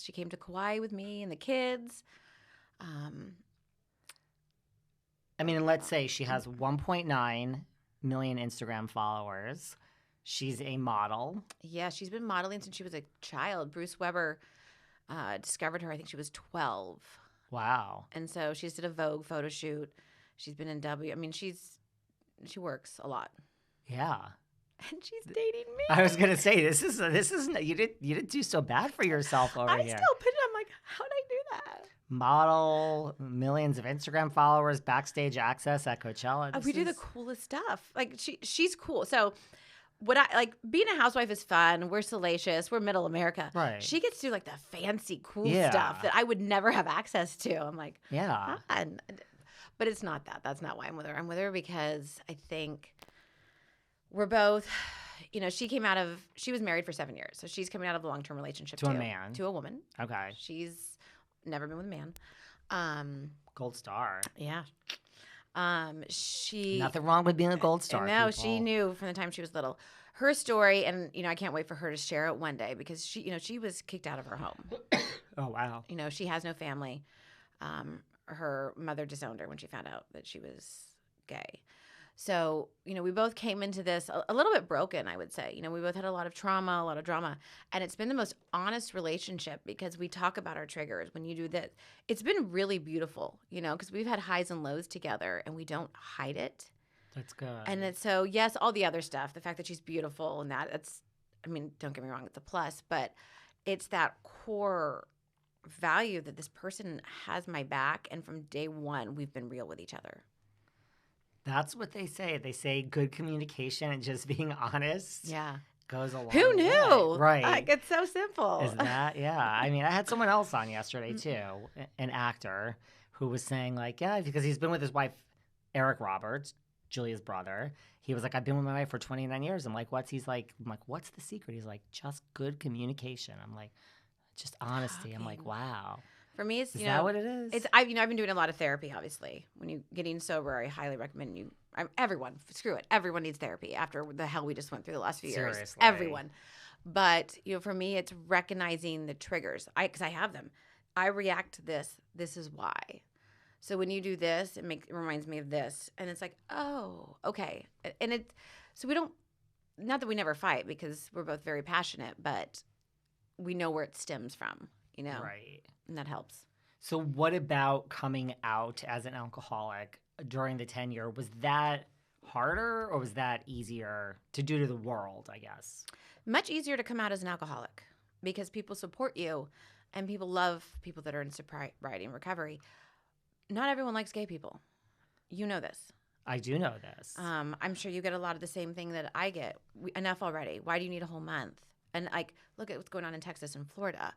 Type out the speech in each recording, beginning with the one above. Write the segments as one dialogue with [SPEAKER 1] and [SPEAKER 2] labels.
[SPEAKER 1] She came to Kauai with me and the kids.
[SPEAKER 2] I mean, let's say she has 1.9 million Instagram followers. She's a model.
[SPEAKER 1] Yeah, she's been modeling since she was a child. Bruce Weber discovered her, I think she was 12.
[SPEAKER 2] Wow.
[SPEAKER 1] And so she just did a Vogue photo shoot. She's been in W. I mean, she works a lot.
[SPEAKER 2] Yeah.
[SPEAKER 1] And she's dating me.
[SPEAKER 2] I was gonna say this is you didn't do so bad for yourself over
[SPEAKER 1] I
[SPEAKER 2] here.
[SPEAKER 1] still put it. I'm like, how did I do that?
[SPEAKER 2] Model, millions of Instagram followers, backstage access at Coachella.
[SPEAKER 1] We do the coolest stuff. Like she's cool. So what I like being a housewife is fun. We're salacious. We're middle America.
[SPEAKER 2] Right.
[SPEAKER 1] She gets to do like the fancy, cool
[SPEAKER 2] Yeah.
[SPEAKER 1] stuff that I would never have access to. I'm like,
[SPEAKER 2] Yeah.
[SPEAKER 1] But it's not that. That's not why I'm with her. I'm with her because I think we're both, she was married for 7 years. So she's coming out of a long-term relationship
[SPEAKER 2] To a man.
[SPEAKER 1] To a woman.
[SPEAKER 2] Okay.
[SPEAKER 1] She's never been with a man.
[SPEAKER 2] Gold star.
[SPEAKER 1] Yeah. She
[SPEAKER 2] Nothing wrong with being a gold star.
[SPEAKER 1] No,
[SPEAKER 2] people.
[SPEAKER 1] she knew from the time she was little. Her story, and I can't wait for her to share it one day because she was kicked out of her home.
[SPEAKER 2] Oh wow.
[SPEAKER 1] She has no family. Her mother disowned her when she found out that she was gay. So, we both came into this a little bit broken, I would say. We both had a lot of trauma, a lot of drama. And it's been the most honest relationship because we talk about our triggers when you do this. It's been really beautiful, because we've had highs and lows together and we don't hide it.
[SPEAKER 2] That's good.
[SPEAKER 1] And it's so, yes, all the other stuff, the fact that she's beautiful and don't get me wrong, it's a plus. But it's that core value that this person has my back. And from day one, we've been real with each other.
[SPEAKER 2] That's what they say. They say good communication and just being honest.
[SPEAKER 1] Yeah.
[SPEAKER 2] Goes a long
[SPEAKER 1] Who
[SPEAKER 2] way.
[SPEAKER 1] knew?
[SPEAKER 2] Right.
[SPEAKER 1] Like, it's so simple.
[SPEAKER 2] Is that? Yeah. I mean, I had someone else on yesterday too, an actor who was saying like, yeah, because he's been with his wife, Eric Roberts, Julia's brother. He was like, I've been with my wife for 29 years. I'm like, what's the secret? He's like, just good communication. I'm like, just honesty. I'm like, wow.
[SPEAKER 1] For me, it's,
[SPEAKER 2] Is that what it is?
[SPEAKER 1] I've been doing a lot of therapy, obviously. When you're getting sober, I highly recommend everyone, screw it. Everyone needs therapy after the hell we just went through the last few years.
[SPEAKER 2] Seriously.
[SPEAKER 1] Everyone. But, for me, it's recognizing the triggers. Because I have them. I react to this. This is why. So when you do this, it reminds me of this. And it's like, oh, okay. And so we don't, not that we never fight because we're both very passionate, but we know where it stems from,
[SPEAKER 2] Right.
[SPEAKER 1] And that helps.
[SPEAKER 2] So what about coming out as an alcoholic during the tenure? Was that harder or was that easier to do to the world, I guess?
[SPEAKER 1] Much easier to come out as an alcoholic because people support you and people love people that are in sobriety and recovery. Not everyone likes gay people. You know this.
[SPEAKER 2] I do know this.
[SPEAKER 1] I'm sure you get a lot of the same thing that I get. Enough already. Why do you need a whole month? And look at what's going on in Texas and Florida.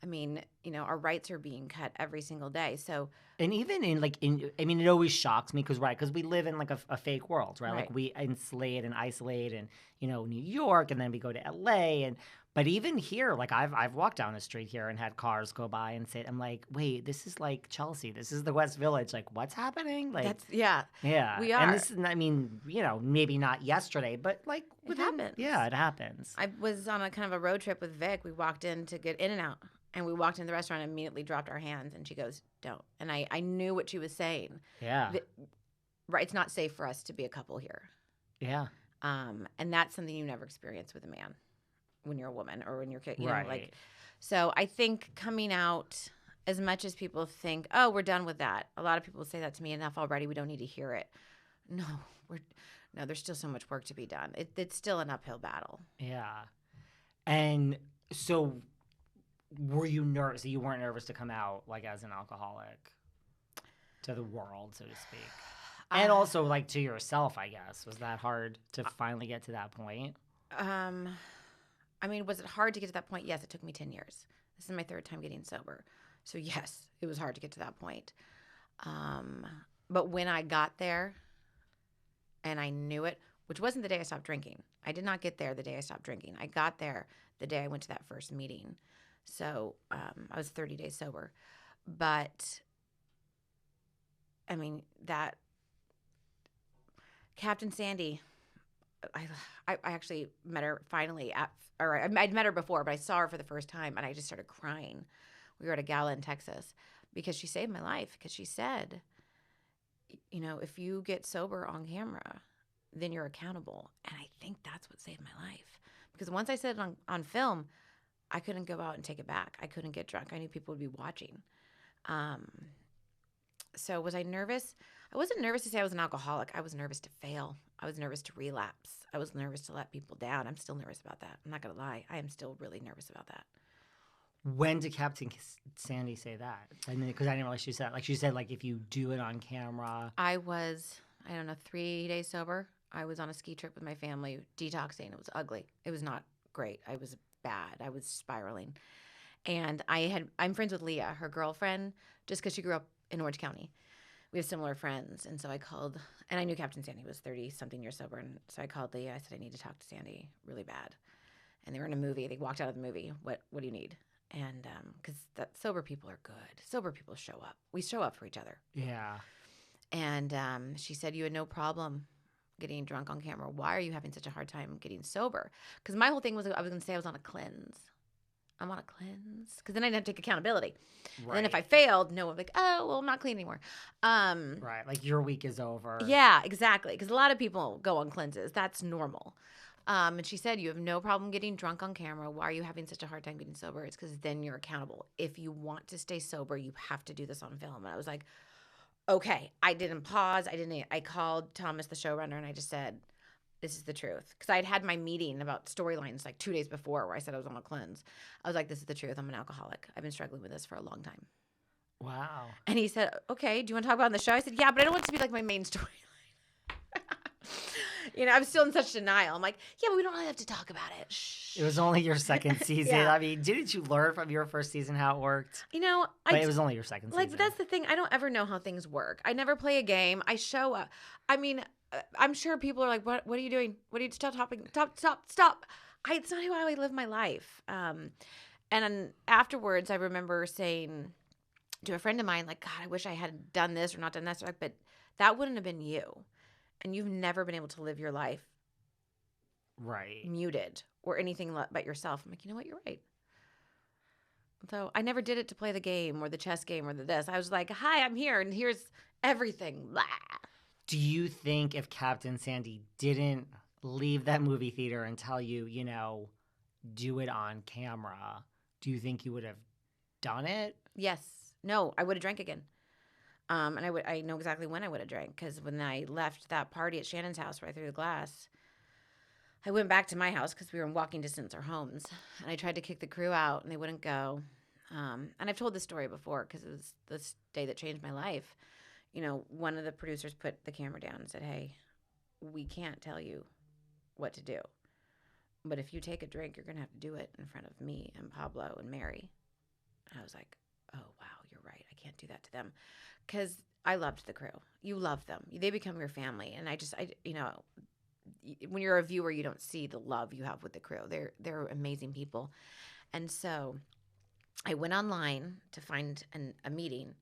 [SPEAKER 1] I mean, our rights are being cut every single day. So,
[SPEAKER 2] and even it always shocks me because we live in like a fake world, right?
[SPEAKER 1] Right.
[SPEAKER 2] Like we insulate and isolate and, New York and then we go to LA but even here, like I've walked down the street here and had cars go by and say, I'm like, wait, this is like Chelsea. This is the West Village. Like what's happening? Like
[SPEAKER 1] yeah.
[SPEAKER 2] Yeah.
[SPEAKER 1] We are.
[SPEAKER 2] And this is, maybe not yesterday, but like
[SPEAKER 1] It happens.
[SPEAKER 2] Yeah, it happens.
[SPEAKER 1] I was on a kind of a road trip with Vic. We walked in to get In-N-Out. And we walked into the restaurant and immediately dropped our hands. And she goes, don't. And I knew what she was saying.
[SPEAKER 2] Yeah.
[SPEAKER 1] Right. It's not safe for us to be a couple here.
[SPEAKER 2] Yeah.
[SPEAKER 1] And that's something you never experience with a man when you're a woman or when you're,
[SPEAKER 2] Right.
[SPEAKER 1] So I think coming out, as much as people think, oh, we're done with that. A lot of people say that to me, enough already. We don't need to hear it. No, there's still so much work to be done. It's still an uphill battle.
[SPEAKER 2] Yeah. And so were you nervous? You weren't nervous to come out like as an alcoholic to the world, so to speak? And also like to yourself, I guess. Was that hard to finally get to that point?
[SPEAKER 1] Was it hard to get to that point? Yes, it took me 10 years. This is my third time getting sober. So yes, it was hard to get to that point. But when I got there and I knew it, which wasn't the day I stopped drinking. I did not get there the day I stopped drinking. I got there the day I went to that first meeting. So I was 30 days sober. But, that Captain Sandy, I actually met her finally I'd met her before, but I saw her for the first time, and I just started crying. We were at a gala in Texas because she saved my life. Because she said, if you get sober on camera, then you're accountable. And I think that's what saved my life. Because once I said it on film, I couldn't go out and take it back. I couldn't get drunk. I knew people would be watching. So was I nervous? I wasn't nervous to say I was an alcoholic. I was nervous to fail. I was nervous to relapse. I was nervous to let people down. I'm still nervous about that. I'm not going to lie. I am still really nervous about that.
[SPEAKER 2] When did Captain Sandy say that? I mean, because I didn't realize she said that. Like, she said, like, if you do it on camera.
[SPEAKER 1] I was, 3 days sober. I was on a ski trip with my family, detoxing. It was ugly. It was not great. I was bad. I was spiraling. And I'm friends with Leah, her girlfriend, just because she grew up in Orange County. We have similar friends. And so I called, and I knew Captain Sandy was 30-something years sober. And so I called Leah. I said, I need to talk to Sandy really bad. And they were in a movie. They walked out of the movie. What do you need? And because sober people are good. Sober people show up. We show up for each other.
[SPEAKER 2] Yeah.
[SPEAKER 1] And she said, you had no problem getting drunk on camera. Why are you having such a hard time getting sober? Because my whole thing was I was going to say I was on a cleanse. I'm on a cleanse. Because then I didn't have to take accountability. Right. And then if I failed, no one would be like, oh, well, I'm not clean anymore.
[SPEAKER 2] Right. Like your week is over.
[SPEAKER 1] Yeah, exactly. Because a lot of people go on cleanses. That's normal. And she said, you have no problem getting drunk on camera. Why are you having such a hard time getting sober? It's because then you're accountable. If you want to stay sober, you have to do this on film. And I was like, okay. I didn't pause. I called Thomas, the showrunner, and I just said, this is the truth. Because I'd had my meeting about storylines like 2 days before where I said I was on a cleanse. I was like, this is the truth. I'm an alcoholic. I've been struggling with this for a long time.
[SPEAKER 2] Wow.
[SPEAKER 1] And he said, okay, do you want to talk about it on the show? I said, yeah, but I don't want it to be like my main storyline. I'm still in such denial. I'm like, yeah, but we don't really have to talk about it. Shh.
[SPEAKER 2] It was only your second season.
[SPEAKER 1] Yeah.
[SPEAKER 2] I mean, didn't you learn from your first season how it worked? But it was only your second season.
[SPEAKER 1] Like, that's the thing. I don't ever know how things work. I never play a game. I show up. I mean, I'm sure people are like, what are you doing? What are you, stop. It's not how I live my life. And then afterwards, I remember saying to a friend of mine, like, God, I wish I had done this or not done this. But that wouldn't have been you. And you've never been able to live your life muted or anything but yourself. I'm like, you know what? You're right. So I never did it to play the game or the chess game or this. I was like, hi, I'm here, and here's everything. Blah.
[SPEAKER 2] Do you think if Captain Sandy didn't leave that movie theater and tell you, do it on camera, do you think you would have done it?
[SPEAKER 1] Yes. No, I would have drank again. And I know exactly when I would have drank, because when I left that party at Shannon's house where I threw the glass, I went back to my house because we were in walking distance our homes, and I tried to kick the crew out, and they wouldn't go. And I've told this story before because it was this day that changed my life. One of the producers put the camera down and said, hey, we can't tell you what to do, but if you take a drink, you're going to have to do it in front of me and Pablo and Mary. And I was like, oh, wow, you're right. I can't do that to them. Because I loved the crew. You love them. They become your family. And when you're a viewer, you don't see the love you have with the crew. They're amazing people. And so I went online to find a meeting,